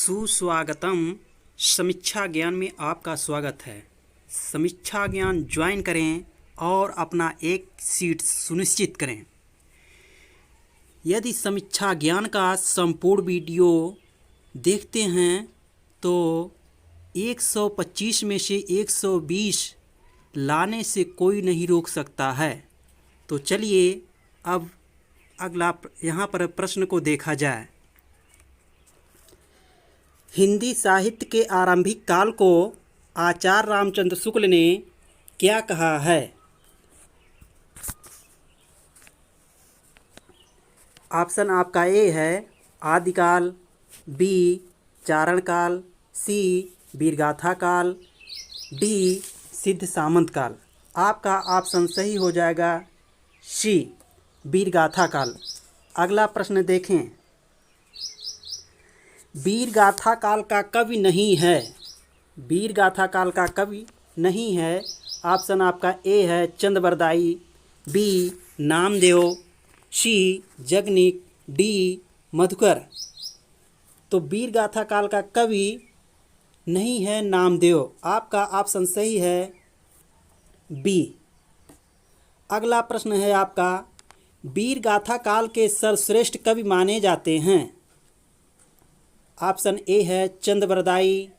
सुस्वागतम। समीक्षा ज्ञान में आपका स्वागत है। समीक्षा ज्ञान ज्वाइन करें और अपना एक सीट सुनिश्चित करें। यदि समीक्षा ज्ञान का संपूर्ण वीडियो देखते हैं तो 125 में से 120 लाने से कोई नहीं रोक सकता है। तो चलिए अब अगला यहाँ पर प्रश्न को देखा जाए। हिंदी साहित्य के आरंभिक काल को आचार्य रामचंद्र शुक्ल ने क्या कहा है? ऑप्शन आपका ए है आदिकाल, बी चारण काल, सी वीरगाथा काल, डी सिद्ध सामंत काल। आपका ऑप्शन सही हो जाएगा सी वीरगाथा काल। अगला प्रश्न देखें। वीरगाथा काल का कवि नहीं है। वीरगाथा काल का कवि नहीं है। ऑप्शन आपका ए है चंद्रबरदाई, बी नामदेव, सी जगनिक, डी मधुकर। तो वीरगाथा काल का कवि नहीं है नामदेव। आपका ऑप्शन सही है बी। अगला प्रश्न है आपका, वीरगाथा काल के सर्वश्रेष्ठ कवि माने जाते हैं। ऑप्शन ए है चंद्रबरदाई,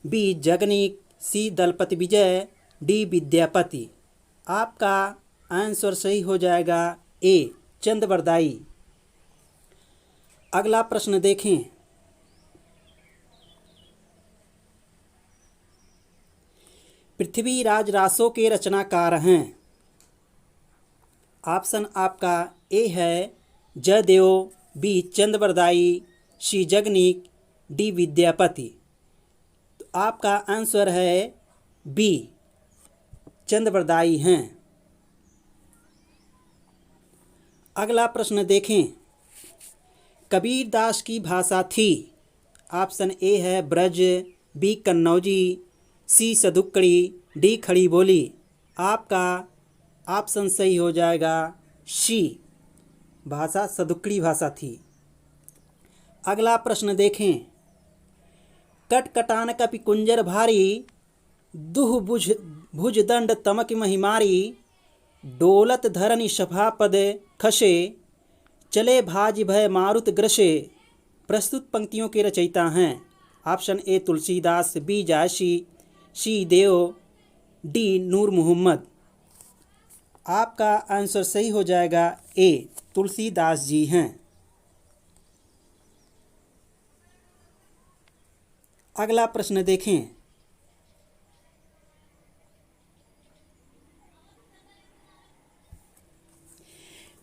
बी जगनिक, सी दलपति विजय, डी विद्यापति। आपका आंसर सही हो जाएगा ए चंद्रबरदाई। अगला प्रश्न देखें। पृथ्वीराज रासो के रचनाकार हैं। ऑप्शन आपका ए है जयदेव, बी चंद्रबरदाई, सी जगनिक, डी विद्यापति। तो आपका आंसर है बी चंद्रबरदाई हैं। अगला प्रश्न देखें। कबीरदास की भाषा थी। ऑप्शन ए है ब्रज, बी कन्नौजी, सी सदुक्कड़ी, डी खड़ी बोली। आपका ऑप्शन सही हो जाएगा सी भाषा सदुक्कड़ी भाषा थी। अगला प्रश्न देखें। कटकटान कपि कुंजर भारी, दुह भुज दंड तमक महिमारी, डोलत धरनी सभापद खसे, चले भाज भय मारुत ग्रसे। प्रस्तुत पंक्तियों के रचयिता हैं। Option A Tulsidas, B Jayasi, C Dev, D Noor Mohammad. आपका आंसर सही हो जाएगा ए तुलसीदास जी हैं। अगला प्रश्न देखें।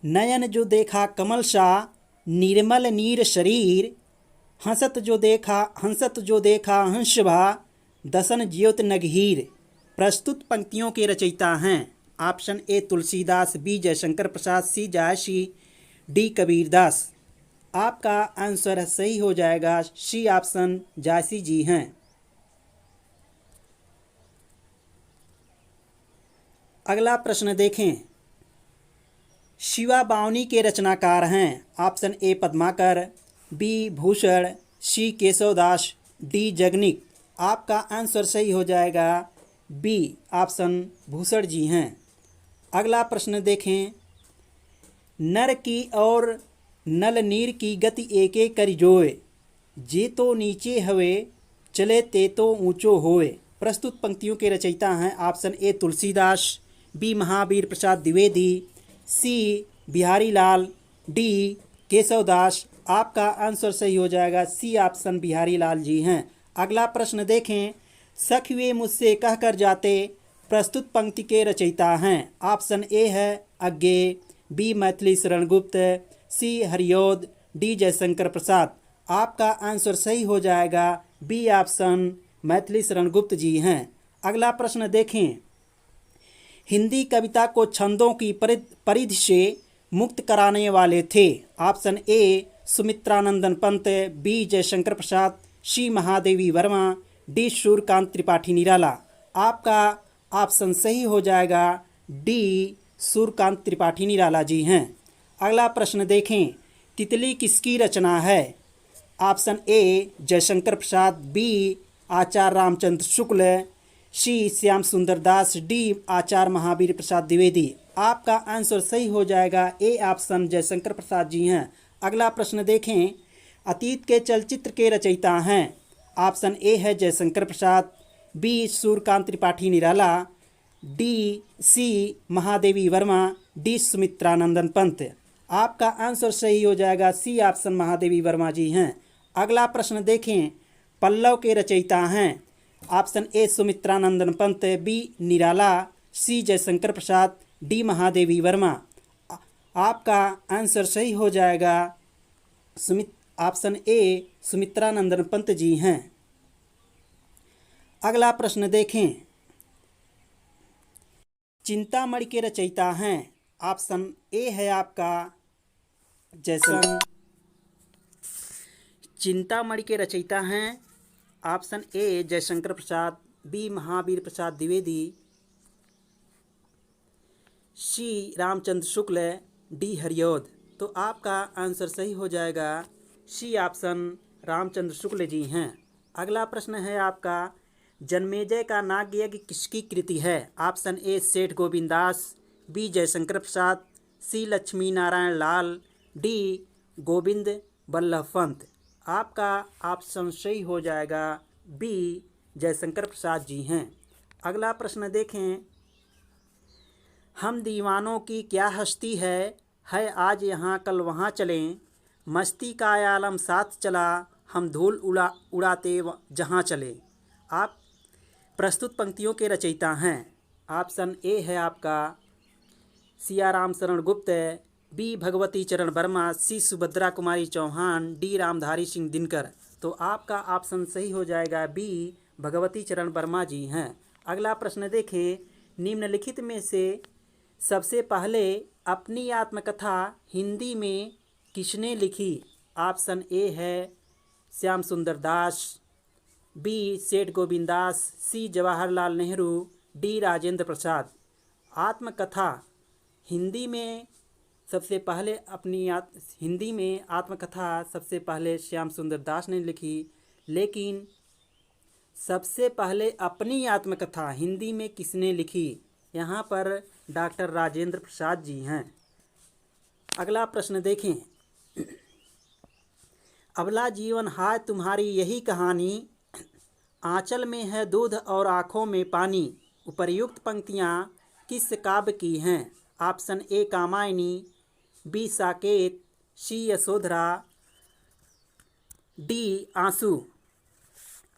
नयन जो देखा कमल सा, निर्मल नीर शरीर, हंसत जो देखा हंसभा, दसन ज्योत नगहीर। प्रस्तुत पंक्तियों के रचयिता हैं। Option A Tulsidas, B Jaishankar Prasad, C Jayasi, D Kabirdas. आपका आंसर सही हो जाएगा सी ऑप्शन जायसी जी हैं। अगला प्रश्न देखें। शिवा बावनी के रचनाकार हैं। Option A Padmakar, B Bhushan, C Keshavdas, D Jagnik. आपका आंसर सही हो जाएगा बी ऑप्शन भूषण जी हैं। अगला प्रश्न देखें। नर की और नल नीर की गति एक एक करि जोए, जे तो नीचे हवे, चले ते तो ऊंचो होए। प्रस्तुत पंक्तियों के रचयिता हैं। Option A Tulsidas, B Mahavir Prasad Dwivedi, C Bihari Lal, D Keshavdas. आपका आंसर सही हो जाएगा सी ऑप्शन बिहारी लाल जी हैं। अगला प्रश्न देखें। सखी वे मुझसे कहकर जाते। प्रस्तुत पंक्ति के रचयिता हैं। ऑप्शन ए है अज्ञे, बी मैथिली शरण गुप्त, सी हरियोद, डी जयशंकर प्रसाद। आपका आंसर सही हो जाएगा बी ऑप्शन मैथिली शरण गुप्त जी हैं। अगला प्रश्न देखें। हिंदी कविता को छंदों की परिधि से मुक्त कराने वाले थे। Option A Sumitranandan Pant, B Jaishankar Prasad, C Mahadevi Verma, D Suryakant Tripathi Nirala. आपका ऑप्शन सही हो जाएगा डी सूर्यकांत त्रिपाठी निराला जी हैं। अगला प्रश्न देखें। तितली किसकी रचना है? Option A Jaishankar Prasad, B Acharya Ramchandra Shukla, C Shyam Sundar Das, D Acharya Mahavir Prasad Dwivedi. आपका आंसर सही हो जाएगा ए ऑप्शन जयशंकर प्रसाद जी हैं। अगला प्रश्न देखें, अतीत के चलचित्र के रचयिता हैं। ऑप्शन ए है Jaishankar Prasad, B Suryakant Tripathi Nirala, D C Mahadevi Verma, D Sumitranandan Pant. आपका आंसर सही हो जाएगा सी ऑप्शन महादेवी वर्मा जी हैं। अगला प्रश्न देखें, पल्लव के रचयिता हैं। Option A Sumitranandan Pant, B Nirala, C Jaishankar Prasad, D Mahadevi Verma. आपका आंसर सही हो जाएगा ऑप्शन ए सुमित्रानंदन पंत जी हैं। अगला प्रश्न देखें, चिंतामणि के रचयिता हैं। ऑप्शन ए है आपका चिंतामणि के रचयिता हैं। Option A Jaishankar Prasad, B Mahavir Prasad Dwivedi, C Ramchandra Shukla, D Hariaudh. तो आपका आंसर सही हो जाएगा सी ऑप्शन रामचंद्र शुक्ल जी हैं। अगला प्रश्न है आपका, जन्मेजय का नाट्य यज्ञ किसकी कृति है। ऑप्शन ए सेठ गोविंदास, बी जयशंकर प्रसाद, सी लक्ष्मी नारायण लाल, डी गोविंद बल्लभ पंत। आपका ऑप्शन सही हो जाएगा बी जयशंकर प्रसाद जी हैं। अगला प्रश्न देखें, हम दीवानों की क्या हस्ती है आज यहाँ कल वहाँ चलें, मस्ती का आलम साथ चला, हम धूल उड़ाते जहाँ चले। आप प्रस्तुत पंक्तियों के रचयिता हैं। ऑप्शन ए है आपका सियाराम शरण गुप्त, बी भगवती चरण वर्मा, सी सुभद्रा कुमारी चौहान, डी रामधारी सिंह दिनकर। तो आपका ऑप्शन सही हो जाएगा बी भगवती चरण वर्मा जी हैं। अगला प्रश्न देखें, निम्नलिखित में से सबसे पहले अपनी आत्मकथा हिंदी में किसने लिखी। ऑप्शन ए है श्याम सुंदर दास, बी सेठ गोविंदास, सी जवाहरलाल नेहरू, डी राजेंद्र प्रसाद। आत्मकथा हिंदी में सबसे पहले हिंदी में आत्मकथा सबसे पहले श्याम सुंदर दास ने लिखी, लेकिन सबसे पहले अपनी आत्मकथा हिंदी में किसने लिखी। यहाँ पर डॉक्टर राजेंद्र प्रसाद जी हैं। अगला प्रश्न देखें, अबला जीवन हाय तुम्हारी यही कहानी, आंचल में है दूध और आँखों में पानी। उपर्युक्त पंक्तियाँ किस काव्य की हैं। Option A Kamayani, B Saket, C Yashodhara, D Aansu.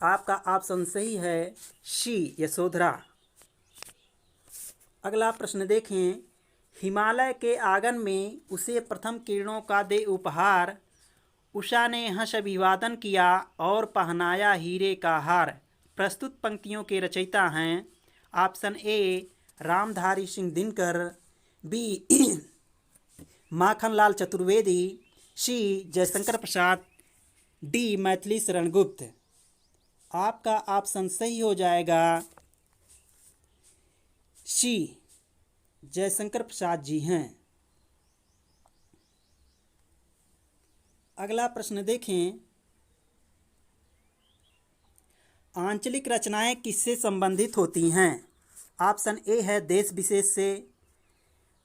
आपका ऑप्शन सही है सी यशोधरा। अगला प्रश्न देखें, हिमालय के आंगन में उसे प्रथम किरणों का दे उपहार, उषा ने हंस अभिवादन किया और पहनाया हीरे का हार। प्रस्तुत पंक्तियों के रचयिता हैं। Option A Ramdhari Singh Dinkar, B Makhanlal Chaturvedi, C Jaishankar Prasad, D Maithili Sharan Gupt. आपका ऑप्शन सही हो जाएगा सी जयशंकर प्रसाद जी हैं। अगला प्रश्न देखें, आंचलिक रचनाएं किससे संबंधित होती हैं। ऑप्शन ए है देश विशेष से,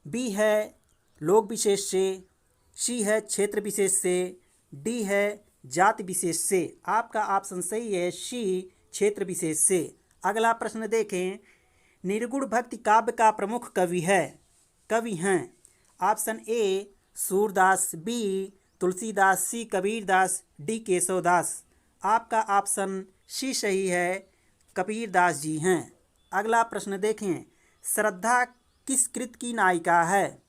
बी है लोक विशेष से, सी है क्षेत्र विशेष से, डी है जाति विशेष से। आपका ऑप्शन सही है सी क्षेत्र विशेष से। अगला प्रश्न देखें, निर्गुण भक्ति काव्य का प्रमुख कवि हैं। Option A Surdas, B Tulsidas, C Kabirdas, D Keshavdas. आपका ऑप्शन सी सही है, कबीरदास जी हैं। अगला प्रश्न देखें, श्रद्धा किस कृत की नायिका है।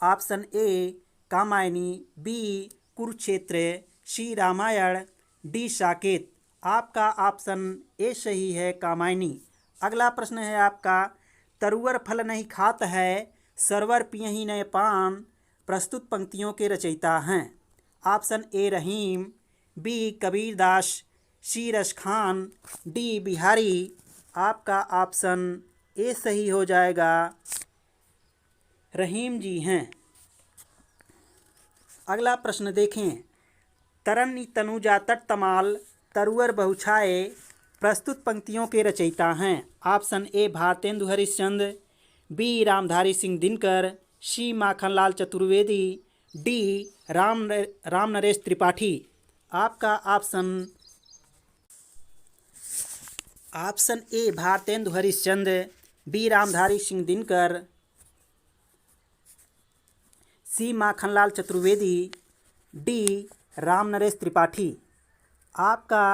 Option A Kamayani, B Kurukshetra, C Ramayana, D Saket. आपका ऑप्शन ए सही है, कामायनी। अगला प्रश्न है आपका, तरुवर फल नहीं खात है, सरवर पियहि न पान। प्रस्तुत पंक्तियों के रचयिता हैं। Option A Rahim, B Kabirdas, C Raskhan, D Bihari. आपका ऑप्शन ए सही हो जाएगा, रहीम जी हैं। अगला प्रश्न देखें, तरन्नी तनुजा तटतमाल तरुअर बहुछाए प्रस्तुत पंक्तियों के रचयिता हैं। Option A Bharatendu Harishchandra, B Ramdhari Singh Dinkar, C Makhanlal Chaturvedi, D Ram Naresh Tripathi. आपका option A Bharatendu Harishchandra, B Ramdhari Singh Dinkar, C Makhanlal Chaturvedi, D Ram Naresh Tripathi. आपका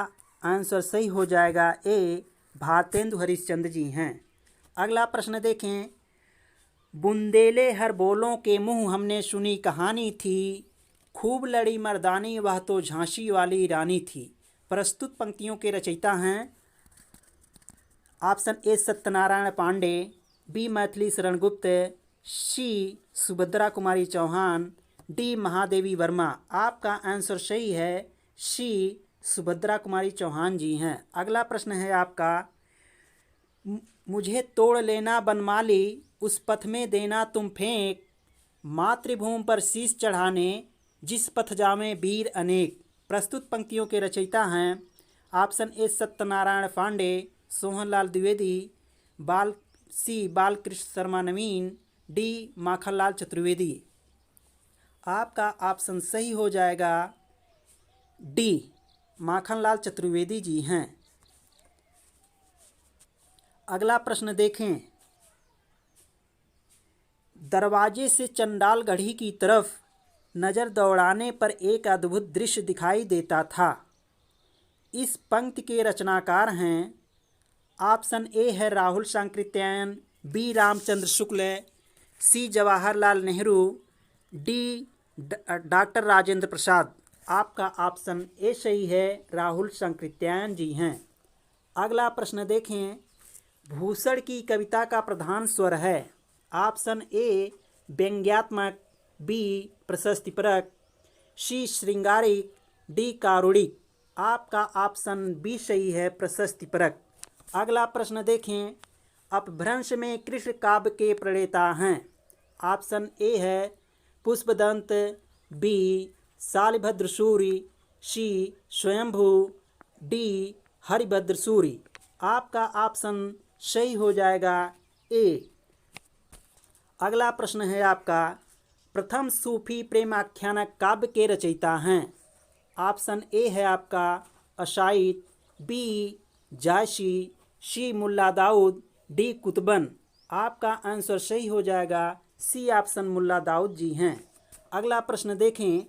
आंसर सही हो जाएगा ए भारतेंदु हरिश्चंद्र जी हैं। अगला प्रश्न देखें। बुंदेले हर बोलों के मुँह हमने सुनी कहानी थी, खूब लड़ी मर्दानी वह तो झांसी वाली रानी थी। प्रस्तुत पंक्तियों के रचयिता हैं। Option A Satyanarayan Pande, B Maithili Sharan Gupt, C Subhadra Kumari Chauhan, D Mahadevi Verma. आपका आंसर सही है सी सुभद्रा कुमारी चौहान जी हैं। अगला प्रश्न है आपका। मुझे तोड़ लेना बनमाली, उस पथ में देना तुम फेंक, मातृभूमि पर शीश चढ़ाने जिस पथ जामे वीर अनेक। प्रस्तुत पंक्तियों के रचयिता हैं। Option A Satyanarayan Pande, Sohanlal Dwivedi, Balkrishna Sharma Naveen, D Makhanlal Chaturvedi. आपका ऑप्शन सही हो जाएगा डी माखनलाल चतुर्वेदी जी हैं। अगला प्रश्न देखें। दरवाजे से चंडालगढ़ी की तरफ नज़र दौड़ाने पर एक अद्भुत दृश्य दिखाई देता था। इस पंक्ति के रचनाकार हैं। ऑप्शन ए है राहुल सांकृत्यायन, बी रामचंद्र शुक्ल, सी जवाहरलाल नेहरू, डी डॉक्टर राजेंद्र प्रसाद। आपका ऑप्शन ए सही है, राहुल सांकृत्यायन जी हैं। अगला प्रश्न देखें। भूषण की कविता का प्रधान स्वर है। ऑप्शन ए व्यंग्यात्मक, बी प्रशस्तिपरक, सी श्रृंगारिक, डी कारुणिक। आपका ऑप्शन बी सही है, प्रशस्तिपरक। अगला प्रश्न देखें। अपभ्रंश में कृष्ण काव्य के प्रणेता हैं। ऑप्शन ए है पुष्पदंत, बी शालिभद्र सूरि, सी स्वयंभू, डी हरिभद्र सूरि। आपका ऑप्शन सही हो जाएगा ए। अगला प्रश्न है आपका। प्रथम सूफी प्रेमाख्यानक काव्य के रचयिता हैं। ऑप्शन ए है आपका अशाइत, बी जायसी, सी मुल्ला दाऊद, डी कुतुबन। आपका आंसर सही हो जाएगा सी ऑप्शन मुल्ला दाऊद जी हैं। अगला प्रश्न देखें।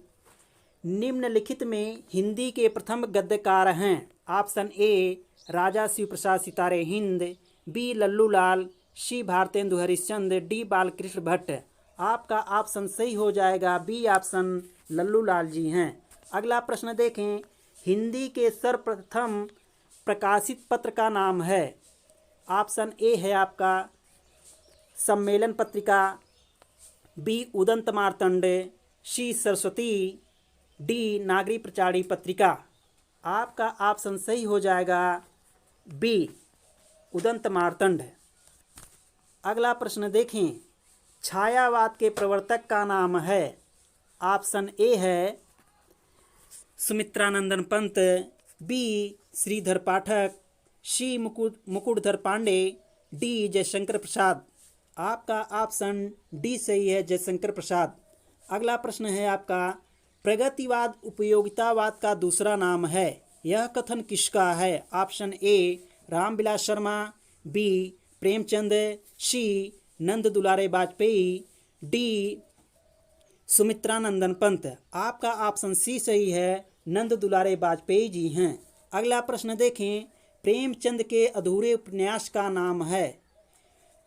निम्नलिखित में हिंदी के प्रथम गद्यकार हैं। ऑप्शन ए राजा शिव प्रसाद सितारे हिंद, बी लल्लू लाल, सी भारतेंदु हरिश्चंद्र, डी बालकृष्ण भट्ट। आपका ऑप्शन सही हो जाएगा बी ऑप्शन लल्लू लाल जी हैं। अगला प्रश्न देखें। हिंदी के सर्वप्रथम प्रकाशित पत्र का नाम है। ऑप्शन ए है आपका सम्मेलन पत्रिका, बी उदंत मार्तंड, सी सरस्वती, डी नागरी प्रचारी पत्रिका। आपका ऑप्शन सही हो जाएगा बी उदंत मार्तंड। अगला प्रश्न देखें। छायावाद के प्रवर्तक का नाम है। ऑप्शन ए है सुमित्रानंदन पंत, बी श्रीधर पाठक, सी मुकुटधर पांडे, डी जयशंकर प्रसाद। आपका ऑप्शन डी सही है, जयशंकर प्रसाद। अगला प्रश्न है आपका। प्रगतिवाद उपयोगितावाद का दूसरा नाम है। यह कथन किसका है? Option A Ramvilas Sharma, B Premchand, C Nand Dulare Vajpeyi, D Sumitranandan Pant. आपका ऑप्शन सी सही है, नंद दुलारे वाजपेयी जी हैं। अगला प्रश्न देखें। प्रेमचंद के अधूरे उपन्यास का नाम है।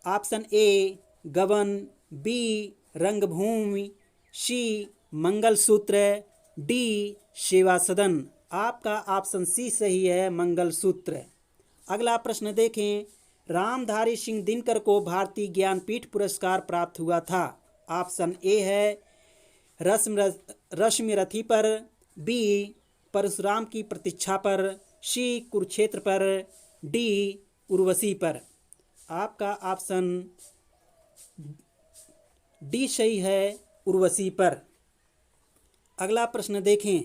ऑप्शन ए गबन, बी रंगभूमि, सी मंगलसूत्र, डी सेवा सदन। आपका ऑप्शन सी सही है, मंगलसूत्र। अगला प्रश्न देखें। रामधारी सिंह दिनकर को भारतीय ज्ञानपीठ पुरस्कार प्राप्त हुआ था। ऑप्शन ए है रश्मि रथी पर, बी परशुराम की प्रतीक्षा पर, सी कुरुक्षेत्र पर, डी उर्वशी पर। आपका ऑप्शन डी सही है, उर्वशी पर। अगला प्रश्न देखें।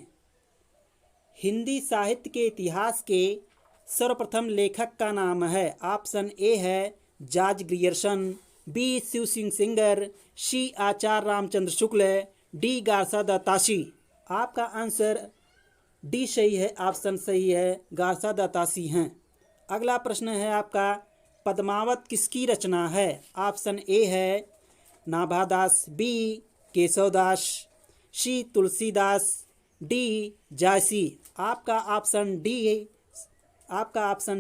हिंदी साहित्य के इतिहास के सर्वप्रथम लेखक का नाम है? ऑप्शन ए है George Grierson, B Shiv Singh Sengar, C Acharya Ramchandra Shukla, D Garcin de Tassy. आपका आंसर डी सही है, ऑप्शन सही है, गारसा दत्तासी हैं। अगला प्रश्न है आपका, पद्मावत किसकी रचना है? ऑप्शन ए है नाभादास, बी केशवदास, सी तुलसीदास, डी जायसी। आपका ऑप्शन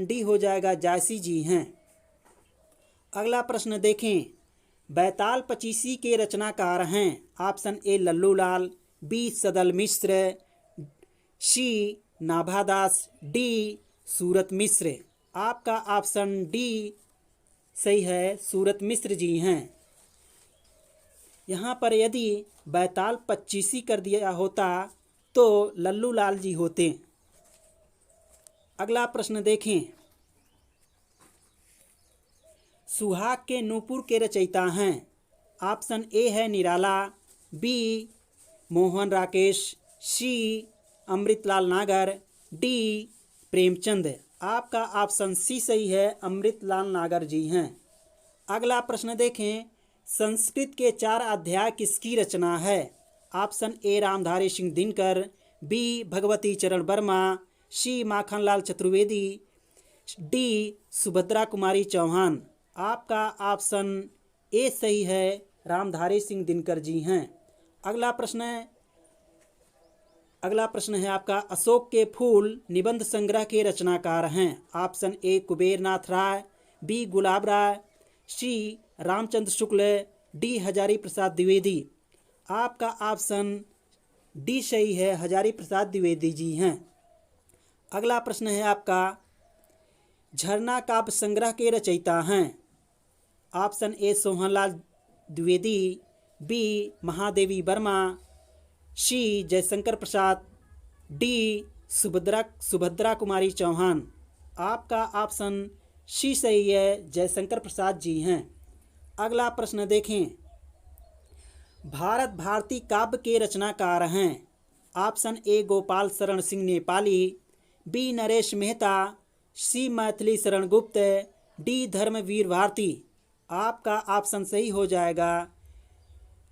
डी हो जाएगा, जायसी जी हैं। अगला प्रश्न देखें, बैताल पचीसी के रचनाकार हैं? Option A Lallu Lal, B Sadal Mishra, C Nabhadas, D Surat Mishra. आपका ऑप्शन डी सही है, सूरत मिश्र जी हैं। यहाँ पर यदि बैताल पचीसी कर दिया होता तो लल्लू लाल जी होते। अगला प्रश्न देखें, सुहाग के नूपुर के रचयिता हैं? ऑप्शन ए है निराला, बी मोहन राकेश, सी अमृतलाल नागर, डी प्रेमचंद। आपका ऑप्शन सी सही है, अमृतलाल नागर जी हैं। अगला प्रश्न देखें, संस्कृत के 4 अध्याय किसकी रचना है? Option A Ramdhari Singh Dinkar, B Bhagwati Charan Verma, C Makhanlal Chaturvedi, D Subhadra Kumari Chauhan. आपका ऑप्शन ए सही है, रामधारी सिंह दिनकर जी हैं। अगला प्रश्न है आपका, अशोक के फूल निबंध संग्रह के रचनाकार हैं? Option A Kubernath Rai, B Gulab Rai, C Ramchandra Shukla, D Hazari Prasad Dwivedi. आपका ऑप्शन डी सही है, हजारी प्रसाद द्विवेदी जी हैं। अगला प्रश्न है आपका, झरना काव्य संग्रह के रचयिता हैं? Option A Sohanlal Dwivedi, B Mahadevi Verma, C Jaishankar Prasad, D Subhadra Kumari Chauhan. आपका ऑप्शन सी सही है, जयशंकर प्रसाद जी हैं। अगला प्रश्न देखें, भारत भारती काव्य के रचनाकार हैं? ऑप्शन ए गोपाल शरण सिंह नेपाली, बी नरेश मेहता, सी मैथिली शरण गुप्त, डी धर्मवीर भारती। आपका ऑप्शन सही हो जाएगा,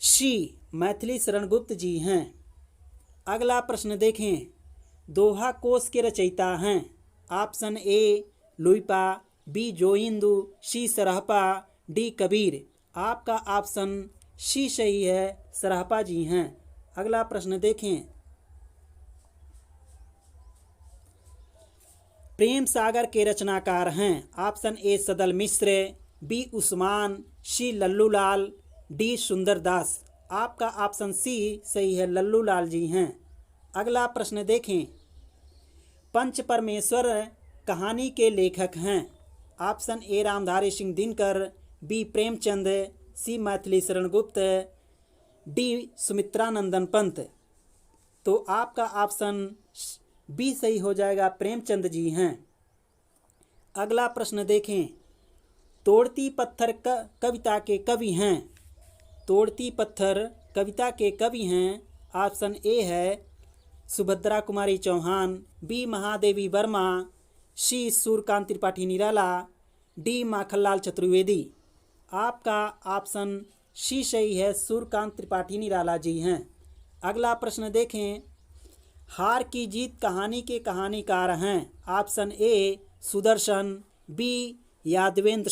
सी मैथिली शरण गुप्त जी हैं। अगला प्रश्न देखें, दोहा कोश के रचयिता हैं? Option A Luipa, B Joindu, C Sarahpa, D Kabir. आपका ऑप्शन सी सही है, सरहपा जी हैं। अगला प्रश्न देखें, प्रेम सागर के रचनाकार हैं? Option A Sadal Mishra, B Usman, C Lallu Lal, D Sundardas. आपका ऑप्शन सी सही है, लल्लू लाल जी हैं। अगला प्रश्न देखें, पंच परमेश्वर कहानी के लेखक हैं? Option A Ramdhari Singh Dinkar, B Premchand, C Maithili Sharan Gupt, D Sumitranandan Pant. तो आपका ऑप्शन बी सही हो जाएगा, प्रेमचंद जी हैं। अगला प्रश्न देखें, तोड़ती पत्थर कविता के कवि हैं? तोड़ती पत्थर कविता के कवि हैं? ऑप्शन ए है सुभद्रा कुमारी चौहान, बी महादेवी वर्मा, सी सूर्यकांत त्रिपाठी निराला, डी माखनलाल चतुर्वेदी। आपका ऑप्शन सी सही है, सूर्यकांत त्रिपाठी निराला जी हैं। अगला प्रश्न देखें, हार की जीत कहानी के कहानीकार हैं? Option A Sudarshan, B Yadvendra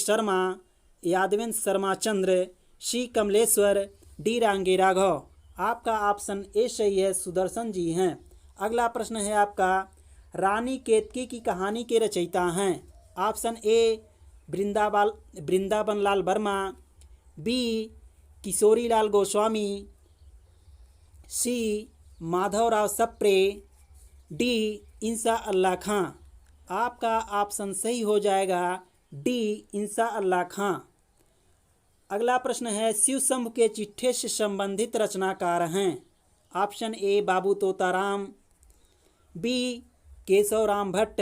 Sharma Chandra, C Kamleshwar, D Rangeya Raghav. आपका ऑप्शन ए सही है, सुदर्शन जी हैं। अगला प्रश्न है आपका, रानी केतकी की कहानी के रचयिता हैं? Option A Vrindavan Lal Verma, B Kishori Lal Goswami, C Madhavrao Sapre, D Insha Allah Khan. आपका ऑप्शन सही हो जाएगा, डी इंसा अल्लाह खां। अगला प्रश्न है, शिव शंभु के चिट्ठे से संबंधित रचनाकार हैं? Option A Babu Totaram, B Keshav Ram Bhatt,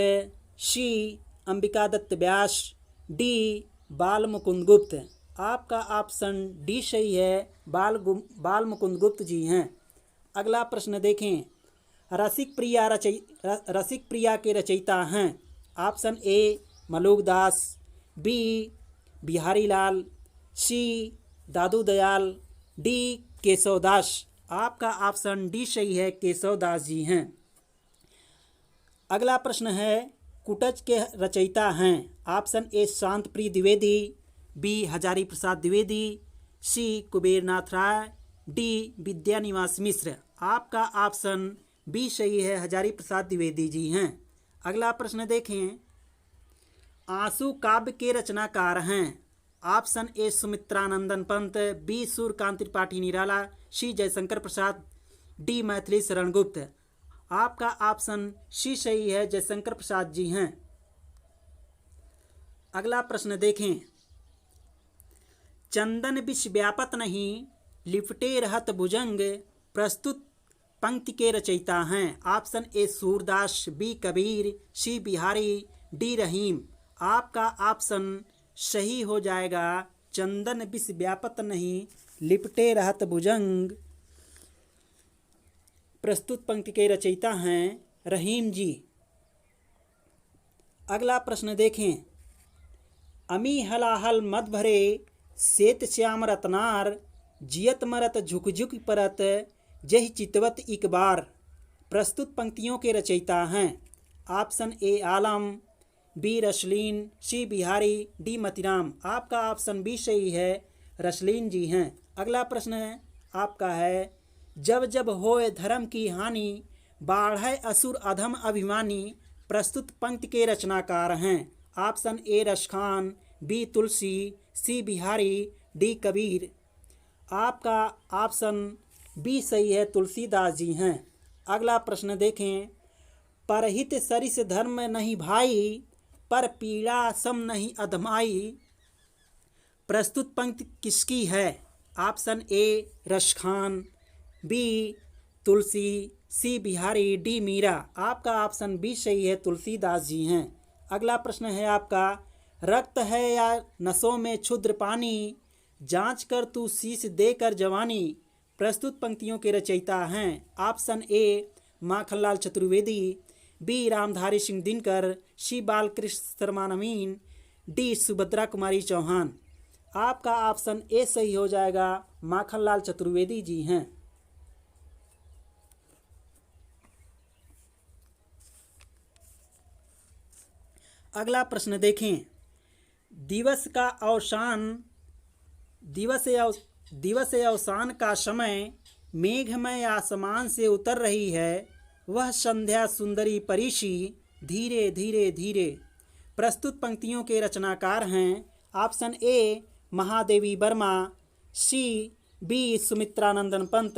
C Ambika Datt Vyas, D Bal Mukund गुप्त। आपका ऑप्शन डी सही है, बाल मुकुंद गुप्त जी हैं। अगला प्रश्न देखें, रसिक प्रिया के रचयिता हैं? Option A Maluk Das, B Bihari Lal, C Dadu Dayal, D Keshav Das. आपका ऑप्शन डी सही है, केशव दास जी हैं। अगला प्रश्न है, कुटज के रचयिता हैं? ऑप्शन ए शांत प्रिय द्विवेदी, बी हजारी प्रसाद द्विवेदी, सी कुबेरनाथ राय, डी विद्यानिवास मिश्र। आपका ऑप्शन बी सही है, हजारी प्रसाद द्विवेदी जी हैं। अगला प्रश्न देखें, आंसू काव्य के रचनाकार हैं? Option A Sumitranandan Pant, B Suryakant Tripathi Nirala, C Jaishankar Prasad, D Maithili Sharan Gupt. आपका ऑप्शन सी सही है, जयशंकर प्रसाद जी हैं। अगला प्रश्न देखें, चंदन विष व्यापत नहीं, लिपटे रहत भुजंग, प्रस्तुत पंक्ति के रचयिता हैं? Option A Surdas, B Kabir, C Bihari, D Rahim. आपका ऑप्शन सही हो जाएगा, चंदन विष व्यापत नहीं, लिपटे रहत भुजंग, प्रस्तुत पंक्ति के रचयिता हैं रहीम जी। अगला प्रश्न देखें, अमी हलाहल मद भरे, श्वेत श्याम रत्नार, जियत मरत झुक झुक परत, जहि चितवत एक बार। प्रस्तुत पंक्तियों के रचयिता हैं? Option A Alam, B Raslin, C Bihari, D Matiram. आपका ऑप्शन बी सही है, रसलीन जी हैं। अगला प्रश्न आपका है, जब जब होए धर्म की हानि, बाढ़े असुर अधम अभिमानी, प्रस्तुत पंक्ति के रचनाकार हैं? Option A Raskhan, B Tulsi, C Bihari, D Kabir. आपका ऑप्शन बी सही है, तुलसीदास जी हैं। अगला प्रश्न देखें, परहित सरिस धर्म नहीं भाई, पर पीड़ा सम नहीं अधमाई, प्रस्तुत पंक्ति किसकी है? Option A Raskhan, B Tulsi, C Bihari, D Meera. आपका ऑप्शन बी सही है, तुलसीदास जी हैं। अगला प्रश्न है आपका, रक्त है या नसों में क्षुद्र पानी, जांच कर तू शीश देकर जवानी, प्रस्तुत पंक्तियों के रचयिता हैं? Option A Makhanlal Chaturvedi, B Ramdhari Singh Dinkar, C Balkrishna Sharma Naveen, D Subhadra Kumari Chauhan. आपका ऑप्शन ए सही हो जाएगा, माखनलाल चतुर्वेदी जी हैं। अगला प्रश्न देखें, दिवस अवसान का समय, मेघमय आसमान से उतर रही है, वह संध्या सुंदरी परिशी, धीरे धीरे धीरे। प्रस्तुत पंक्तियों के रचनाकार हैं? Option A Mahadevi Verma, C B Sumitranandan Pant,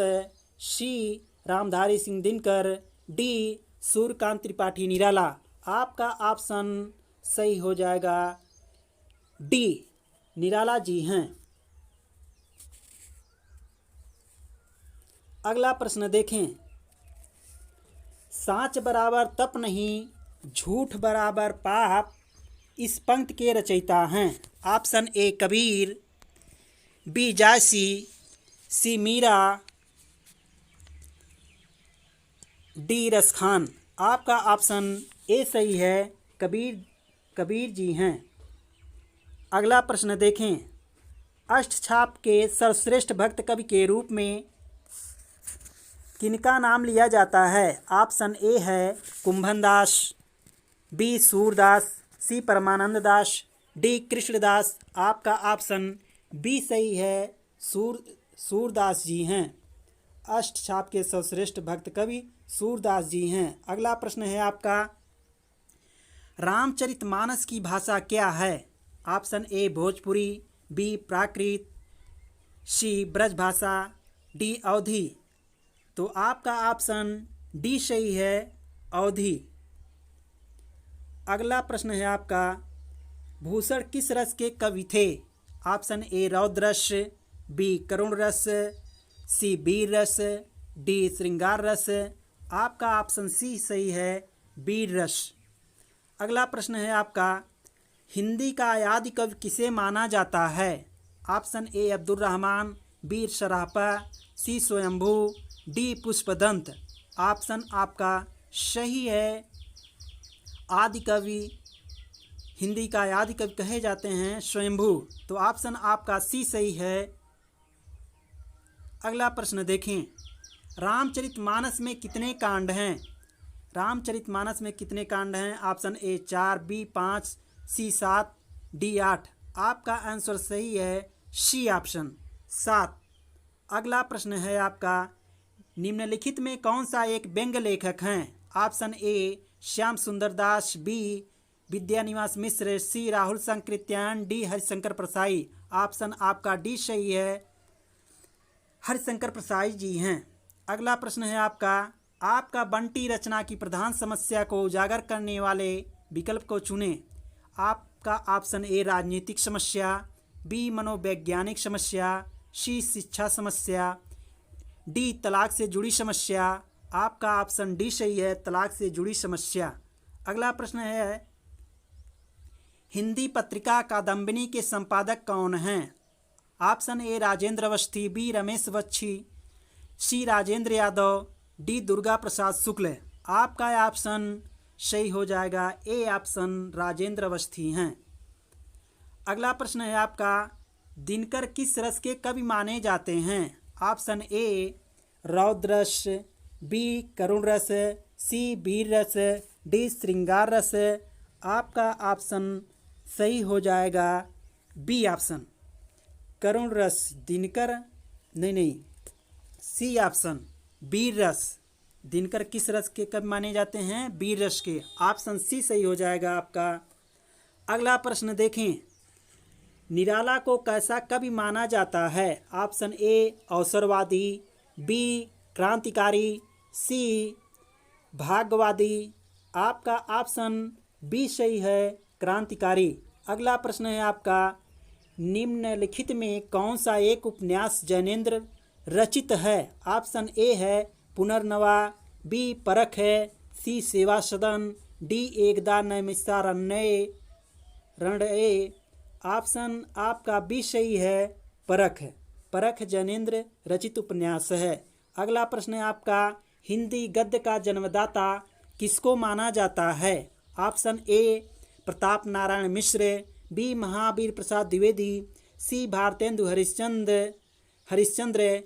C Ramdhari Singh Dinkar, D Suryakant Tripathi Nirala. आपका ऑप्शन सही हो जाएगा, डी निराला जी हैं। अगला प्रश्न देखें, साँच बराबर तप नहीं, झूठ बराबर पाप, इस पंक्ति के रचयिता हैं? Option A Kabir, B Jayasi, C Meera, D Raskhan. आपका ऑप्शन ए सही है, कबीर जी हैं। अगला प्रश्न देखें, अष्टछाप के सर्वश्रेष्ठ भक्त कवि के रूप में किनका नाम लिया जाता है? ऑप्शन ए है कुंभनदास, बी सूरदास, सी परमानंद दास, डी कृष्णदास। आपका ऑप्शन बी सही है, सूरदास जी हैं। अष्टछाप के सर्वश्रेष्ठ भक्त कवि सूरदास जी हैं। अगला प्रश्न है आपका, रामचरितमानस की भाषा क्या है? Option A Bhojpuri, B Prakrit, C Brajbhasha, D Awadhi. तो आपका ऑप्शन डी सही है, अवधी। अगला प्रश्न है आपका, भूषण किस रस के कवि थे? ऑप्शन ए रौद्र रस, बी करुण रस, सी वीर रस, डी श्रृंगार रस। आपका ऑप्शन सी सही है, वीर रस। अगला प्रश्न है आपका, हिंदी का आदि कवि किसे माना जाता है? Option A Abdul Rahman, B Sarapa, C Swayambhu, D Pushpadant. Option आपका सही है। आदि कवि, हिंदी का आदि कवि कहे जाते हैं स्वयंभू, तो ऑप्शन आपका सी सही है। अगला प्रश्न देखें, रामचरितमानस में कितने कांड हैं? रामचरितमानस में कितने कांड हैं? Option A 4, B 5, C 7, D 8। आपका आंसर सही है सी ऑप्शन 7। अगला प्रश्न है आपका, निम्नलिखित में कौन सा एक व्यंग लेखक हैं? ऑप्शन ए श्याम सुंदर दास, बी विद्यानिवास मिश्र, सी राहुल संकृत्यायन, डी हरिशंकर प्रसाई। ऑप्शन आपका डी सही है, हरिशंकर प्रसाई जी हैं। अगला प्रश्न है आपका बंटी रचना की प्रधान समस्या को उजागर करने वाले विकल्प को चुनें। आपका ऑप्शन ए राजनीतिक समस्या, बी मनोवैज्ञानिक समस्या, सी शिक्षा समस्या, डी तलाक से जुड़ी समस्या। आपका ऑप्शन डी सही है, तलाक से जुड़ी समस्या। अगला प्रश्न है, हिंदी पत्रिका कादम्बिनी के संपादक कौन हैं? Option A Rajendra Awasthi, B Ramesh Bakshi, C Rajendra Yadav, D Durga Prasad Shukla. आपका ऑप्शन सही हो जाएगा ए ऑप्शन राजेंद्र अवस्थी हैं। अगला प्रश्न है आपका, दिनकर किस रस के कवि माने जाते हैं? ऑप्शन ए रौद्र रस, बी करुण रस, सी वीर रस, डी श्रृंगार रस। आपका ऑप्शन सही हो जाएगा बी ऑप्शन करुण रस। दिनकर नहीं, सी ऑप्शन वीर रस। दिनकर किस रस के कवि माने जाते हैं? वीर रस के। ऑप्शन सी सही हो जाएगा आपका। अगला प्रश्न देखें, निराला को कैसा कवि माना जाता है? ऑप्शन ए अवसरवादी, बी क्रांतिकारी, सी भाग्यवादी। आपका ऑप्शन बी सही है, क्रांतिकारी। अगला प्रश्न है आपका, निम्नलिखित में कौन सा एक उपन्यास जैनेन्द्र रचित है? ऑप्शन ए है पुनर्नवा, बी परख है, सी सेवा सदन, डी एकदा नैमिषारण्य रण ए। ऑप्शन आपका बी सही है, परख। परख जैनेन्द्र रचित उपन्यास है। अगला प्रश्न है आपका, हिंदी गद्य का जन्मदाता किसको माना जाता है? Option A Pratap Narayan Mishra, B Mahavir Prasad Dwivedi, C Bharatendu Harishchandra,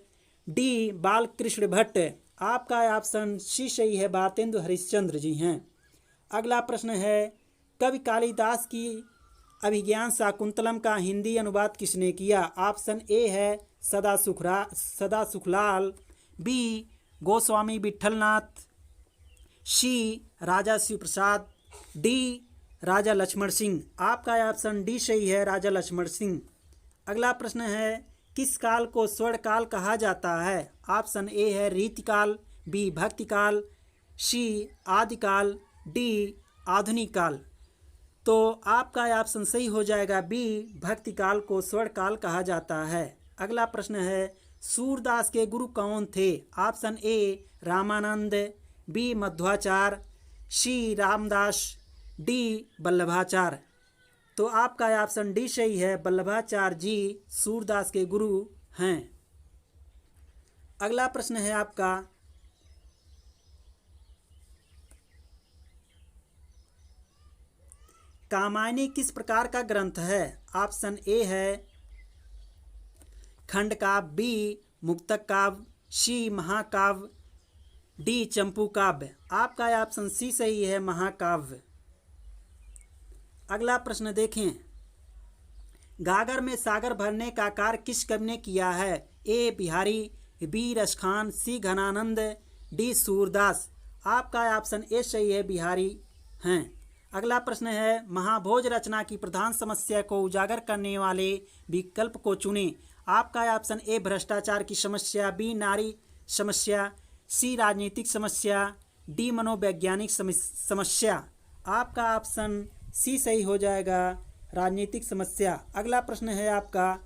D Balkrishna Bhatt. आपका ऑप्शन सी सही है, भारतेंदु हरिश्चंद्र जी हैं। अगला प्रश्न है, कवि कालिदास की अभिज्ञान शाकुंतलम का हिंदी अनुवाद किसने किया? ऑप्शन ए है सदा सुखलाल, बी गोस्वामी विठलनाथ, सी राजा शिव प्रसाद, डी राजा लक्ष्मण सिंह। आपका ऑप्शन डी सही है, राजा लक्ष्मण सिंह। अगला प्रश्न है, किस काल को स्वर्णकाल कहा जाता है? ऑप्शन ए है रीतिकाल, बी भक्तिकाल, सी आदिकाल, डी आधुनिक काल। तो आपका ऑप्शन सही हो जाएगा बी भक्तिकाल को स्वर्णकाल कहा जाता है। अगला प्रश्न है, सूरदास के गुरु कौन थे? Option A Ramanand, B Madhvacharya, C Ramdas, D Vallabhacharya. तो आपका ऑप्शन डी सही है, वल्लभाचार्य जी सूरदास के गुरु हैं। अगला प्रश्न है आपका, कामायनी किस प्रकार का ग्रंथ है? ऑप्शन ए है खंड काव्य, बी मुक्तक काव्य, सी महाकाव्य, डी चंपू काव्य। आपका ऑप्शन सी सही है, महाकाव्य। अगला प्रश्न देखें, गागर में सागर भरने का कार्य किस कवि ने किया है? ए बिहारी, बी रसखान, सी घनानंद, डी सूरदास। आपका ऑप्शन ए सही है, बिहारी हैं। अगला प्रश्न है, महाभोज रचना की प्रधान समस्या को उजागर करने वाले विकल्प को चुनें। आपका ऑप्शन ए भ्रष्टाचार की समस्या, बी नारी समस्या, सी राजनीतिक समस्या, डी मनोवैज्ञानिक समस्या। आपका ऑप्शन सी सही हो जाएगा, राजनीतिक समस्या। अगला प्रश्न है आपका,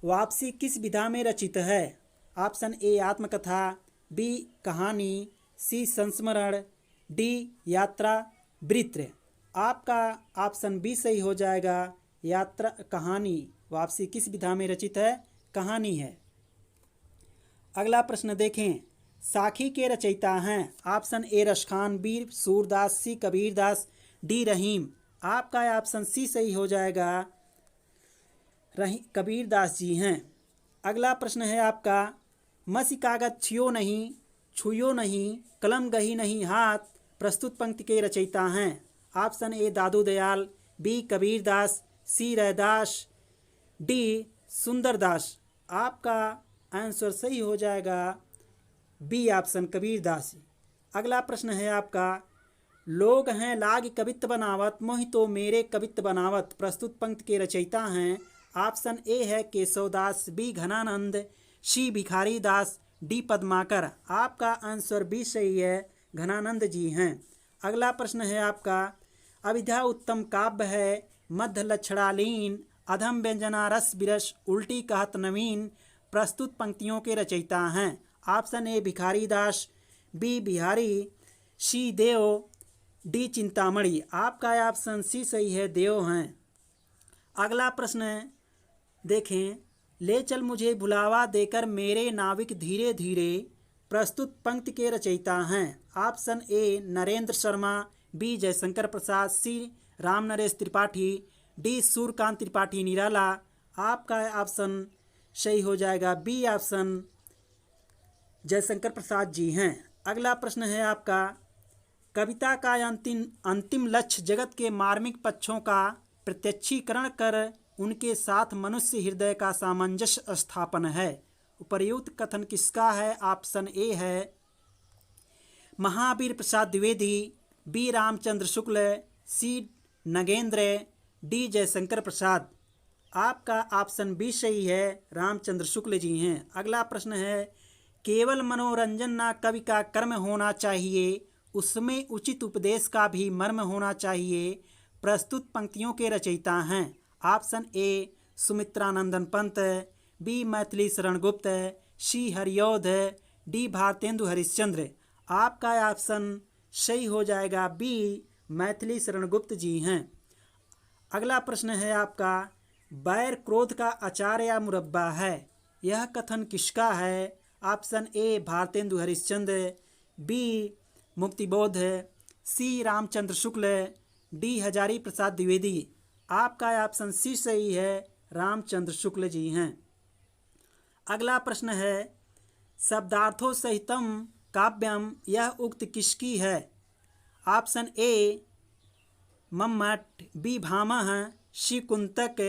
वापसी किस विधा में रचित है? ऑप्शन ए आत्मकथा, बी कहानी, सी संस्मरण, डी यात्रा वृत्त। आपका ऑप्शन बी सही हो जाएगा, यात्रा कहानी। वापसी किस विधा में रचित है? कहानी है। अगला प्रश्न देखें, साखी के रचयिता हैं? Option A Raskhan, B Surdas, C Kabirdas, D Rahim. आपका ऑप्शन सी सही हो जाएगा, कबीरदास जी हैं। अगला प्रश्न है आपका, मसी कागज छियो नहीं, छुयो नहीं, कलम गही नहीं हाथ, प्रस्तुत पंक्ति के रचयिता हैं? Option A Dadu Dayal, B Kabirdas, C Raidas, D Sundardas. आपका आंसर सही हो जाएगा बी ऑप्शन कबीरदास। अगला प्रश्न है आपका, लोग हैं लाग कवित्त बनावत, मोहि तो मेरे कवित्त बनावत, प्रस्तुत पंक्ति के रचयिता हैं? ऑप्शन ए है केशवदास, बी घनानंद, सी भिखारी दास, डी पद्माकर। आपका आंसर बी सही है, घनानंद जी हैं। अगला प्रश्न है आपका, अविद्या उत्तम काव्य है, मध्य लक्षणालीन, अधम व्यंजना रस बिरस, उल्टी कहत नवीन, प्रस्तुत पंक्तियों के रचयिता हैं? ऑप्शन ए भिखारी दास, बी बिहारी, सी देव, डी चिंतामणि। आपका ऑप्शन सी सही है, देव हैं। अगला प्रश्न देखें, ले चल मुझे भुलावा देकर मेरे नाविक धीरे धीरे, प्रस्तुत पंक्ति के रचयिता हैं? Option A Narendra Sharma, B Jaishankar Prasad, C Ram Naresh Tripathi, D Suryakant Tripathi Nirala. आपका ऑप्शन सही हो जाएगा, बी ऑप्शन जयशंकर प्रसाद जी हैं। अगला प्रश्न है आपका, कविता का अंतिम लक्ष्य जगत के मार्मिक पक्षों का प्रत्यक्षीकरण कर उनके साथ मनुष्य हृदय का सामंजस्य स्थापन है। उपर्युक्त कथन किसका है? ऑप्शन ए है महावीर प्रसाद द्विवेदी, बी रामचंद्र शुक्ल, सी नगेंद्र, डी जयशंकर प्रसाद। आपका ऑप्शन बी सही है, रामचंद्र शुक्ल जी हैं। अगला प्रश्न है, केवल मनोरंजन ना कवि का कर्म होना चाहिए, उसमें उचित उपदेश का भी मर्म होना चाहिए, प्रस्तुत पंक्तियों के रचयिता हैं? Option A Sumitranandan Pant, B Maithili Sharan Gupt, C Hariaudh, D Bharatendu Harishchandra. आपका ऑप्शन सही हो जाएगा, बी मैथिली शरण गुप्त जी हैं। अगला प्रश्न है आपका, बैर क्रोध का अचार या मुरब्बा है, यह कथन किसका है? Option A Bharatendu Harishchandra, B Muktibodh, C Ramchandra Shukla, D Hazari Prasad Dwivedi. आपका ऑप्शन सी सही है, रामचंद्र शुक्ल जी हैं। अगला प्रश्न है, शब्दार्थों सहितम काव्यम, यह उक्त किसकी है? Option A Mammata, B Bhamah, C Kuntak,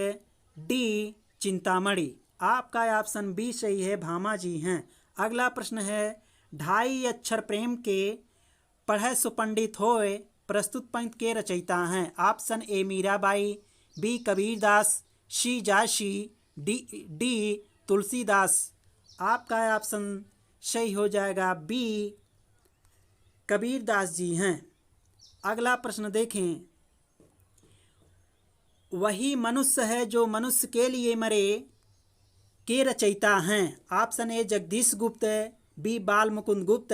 D Chintamani. आपका ऑप्शन बी सही है, भामा जी हैं। अगला प्रश्न है, ढाई अक्षर प्रेम के पढ़े सुपंडित होए, प्रस्तुत पंक्ति के रचयिता हैं? Option A Mirabai, B Kabirdas, C Jayasi, D Tulsidas. आपका ऑप्शन सही हो जाएगा, बी कबीरदास जी हैं। अगला प्रश्न देखें, वही मनुष्य है जो मनुष्य के लिए मरे, के रचयिता हैं? ऑप्शन ए जगदीश गुप्त, बी बाल मुकुंद गुप्त,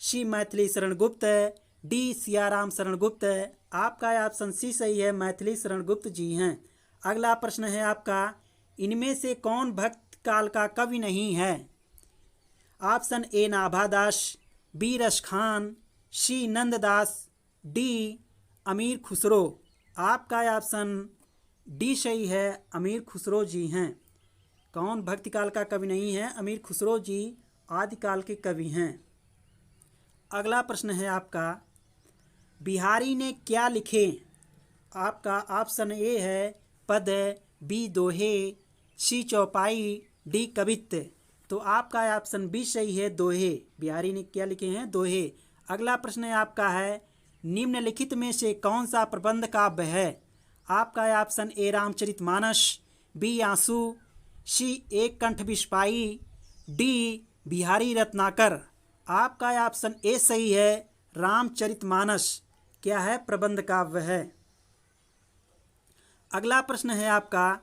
सी मैथिली शरण गुप्त, डी सियाराम शरण गुप्त। आपका ऑप्शन सी सही है, मैथिली शरण गुप्त जी हैं। अगला प्रश्न है आपका, इनमें से कौन भक्त काल का कवि नहीं है? Option A Nabhadas, B Raskhan, C Nanddas, D Amir Khusro. आपका ऑप्शन डी सही है, अमीर खुसरो जी हैं। कौन भक्तिकाल का कवि नहीं है? अमीर खुसरो जी आदिकाल के कवि हैं। अगला प्रश्न है आपका, बिहारी ने क्या लिखे? आपका ऑप्शन ए है पद, बी दोहे, सी चौपाई, डी कवित्त। तो आपका ऑप्शन बी सही है, दोहे। बिहारी ने क्या लिखे हैं? दोहे। अगला प्रश्न है आपका है, निम्नलिखित में से कौन सा प्रबंध काव्य है? आपका ऑप्शन ए रामचरितमानस, बी आंसू, सी एक कंठ बिस्पाई, डी बिहारी रत्नाकर। आपका ऑप्शन ए सही है, रामचरितमानस क्या है? प्रबंध काव्य है। अगला प्रश्न है आपका,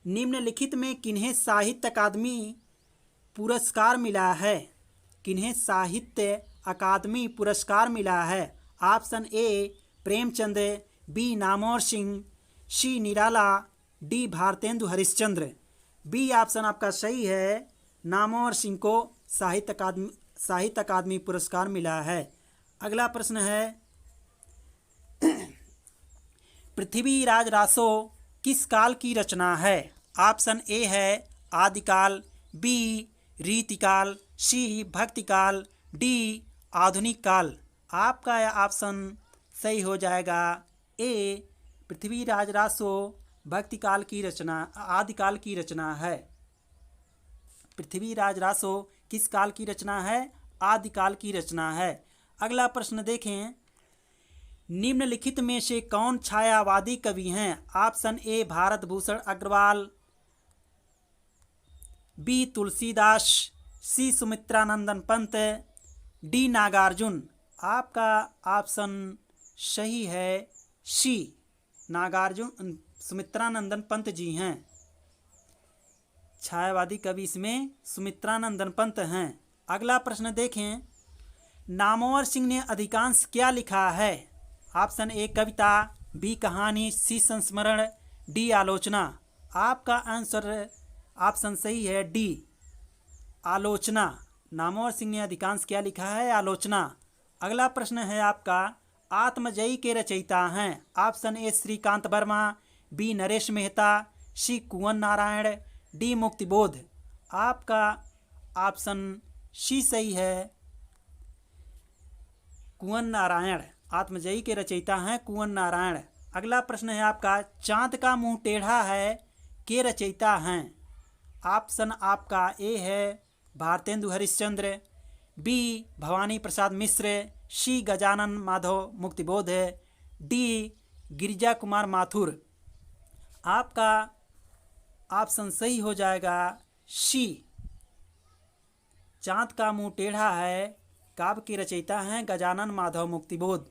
निम्नलिखित में किन्हें साहित्य अकादमी पुरस्कार मिला है? किन्हें साहित्य अकादमी पुरस्कार मिला है? Option A Premchand, B Namvar Singh, C Nirala, D Bharatendu Harishchandra. B option आपका सही है, नामौर सिंह को साहित्य साहित्य अकादमी पुरस्कार मिला है। अगला प्रश्न है पृथ्वीराज रासो किस काल की रचना है? ऑप्शन ए है आदिकाल, बी रीतिकाल, सी भक्तिकाल, डी आधुनिक काल। आपका यह ऑप्शन सही हो जाएगा ए, पृथ्वीराज रासो भक्तिकाल की रचना, आदिकाल की रचना है। पृथ्वीराज रासो किस काल की रचना है? आदिकाल की रचना है। अगला प्रश्न देखें, निम्नलिखित में से कौन छायावादी कवि हैं? Option A Bharat Bhushan Agrawal, B Tulsidas, C Sumitranandan Pant, D Nagarjun. आपका ऑप्शन सही है सी, नागार्जुन सुमित्रानंदन पंत जी हैं। छायावादी कवि इसमें सुमित्रानंदन पंत हैं। अगला प्रश्न देखें, नामवर सिंह ने अधिकांश क्या लिखा है? ऑप्शन ए कविता, बी कहानी, सी संस्मरण, डी आलोचना। आपका आंसर ऑप्शन सही है डी, आलोचना। नामवर सिंह ने अधिकांश क्या लिखा है? आलोचना। अगला प्रश्न है आपका, आत्मजयी के रचयिता हैं? Option A Shrikant Verma, B Naresh Mehta, C Kunwar Narayan, D Muktibodh. आपका ऑप्शन सी सही है, कुंवन नारायण। आत्मजयी के रचयिता हैं कुंवन नारायण। अगला प्रश्न है आपका, चांद का मुंह टेढ़ा है के रचयिता हैं? ऑप्शन आपका ए है भारतेंदु हरिश्चंद्र, बी भवानी प्रसाद मिश्र, सी गजानन माधव मुक्तिबोध, डी गिरिजा कुमार माथुर। आपका ऑप्शन सही हो जाएगा सी, चांद का मुंह टेढ़ा है काव्य के रचयिता हैं गजानन माधव मुक्तिबोध।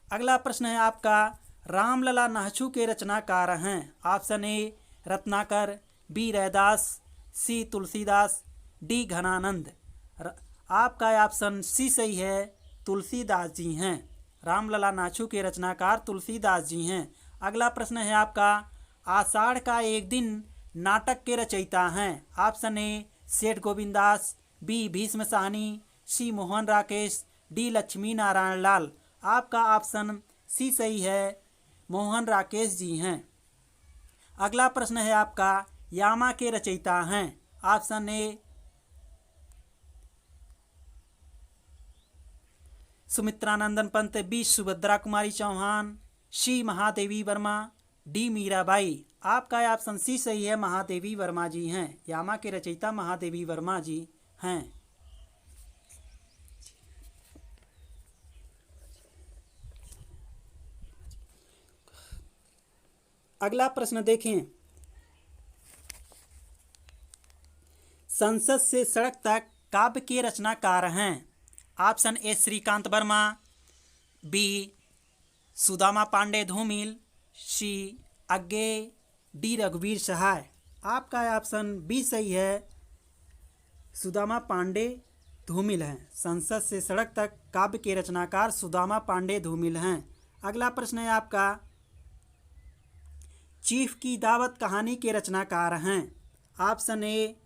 अगला प्रश्न है आपका, रामलला नाहछू के रचनाकार हैं? Option A Ratnakar, B Raidas, C Tulsidas, D Ghananand. आपका ऑप्शन सी सही है, तुलसीदास जी हैं। रामलला नाहछू के रचनाकार तुलसीदास जी हैं। अगला प्रश्न है आपका, आषाढ़ का एक दिन नाटक के रचयिता हैं? ऑप्शन ए सेठ गोविंदास, बी भीष्म साहनी, सी मोहन राकेश, डी लक्ष्मी नारायण लाल। आपका ऑप्शन सी सही है, मोहन राकेश जी हैं। अगला प्रश्न है आपका, यामा के रचयिता हैं? Option A Sumitranandan Pant, B Subhadra Kumari Chauhan, C Mahadevi Verma, D Meerabai. आपका ऑप्शन सी सही है, महादेवी वर्मा जी हैं। यामा के रचयिता महादेवी वर्मा जी हैं। अगला प्रश्न देखें, संसद से सड़क तक काव्य के रचनाकार हैं? Option A Shrikant Verma, B Sudama Pande Dhoomil, C Agyeya, D रघुवीर सहाय। आपका ऑप्शन बी सही है, सुदामा पांडे धूमिल हैं। संसद से सड़क तक काव्य के रचनाकार सुदामा पांडे धूमिल हैं। अगला प्रश्न है आपका, चीफ की दावत कहानी के रचनाकार हैं? Option A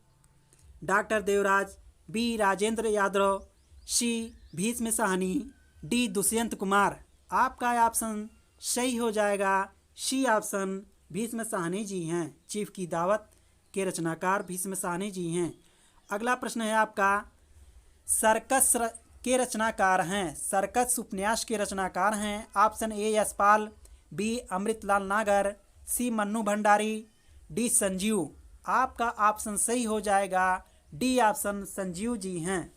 doctor Devraj, B Rajendra Yadav, C Bhisham Sahni, D Dushyant Kumar. आपका ऑप्शन सही हो जाएगा सी ऑप्शन, भीष्म साहनी जी हैं। चीफ की दावत के रचनाकार भीष्म साहनी जी हैं। अगला प्रश्न है आपका, सर्कस के रचनाकार हैं? सर्कस उपन्यास के रचनाकार हैं? Option A Yashpal, B Amritlal Nagar, C Mannu Bhandari, D Sanjeev. आपका ऑप्शन सही हो जाएगा डी ऑप्शन, संजीव जी हैं।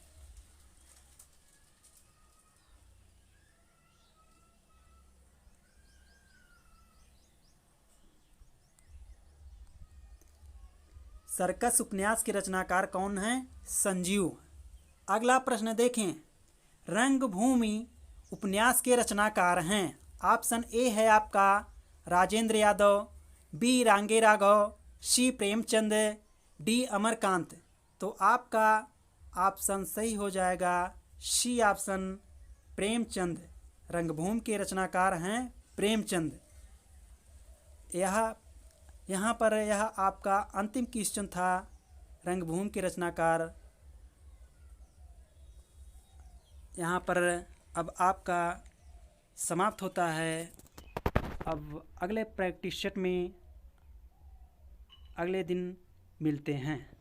सर्कस उपन्यास के रचनाकार कौन हैं? संजीव। अगला प्रश्न देखें, रंगभूमि उपन्यास के रचनाकार हैं? ऑप्शन ए है आपका राजेंद्र यादव, बी रांगे राघव, सी प्रेमचंद, डी अमरकांत। तो आपका ऑप्शन सही हो जाएगा सी ऑप्शन, प्रेमचंद। रंगभूमि के रचनाकार हैं प्रेमचंद। यहाँ पर यह आपका अंतिम क्वेश्चन था, रंगभूमि के रचनाकार यहाँ पर अब आपका समाप्त होता है। अब अगले प्रैक्टिस सेट में अगले दिन मिलते हैं।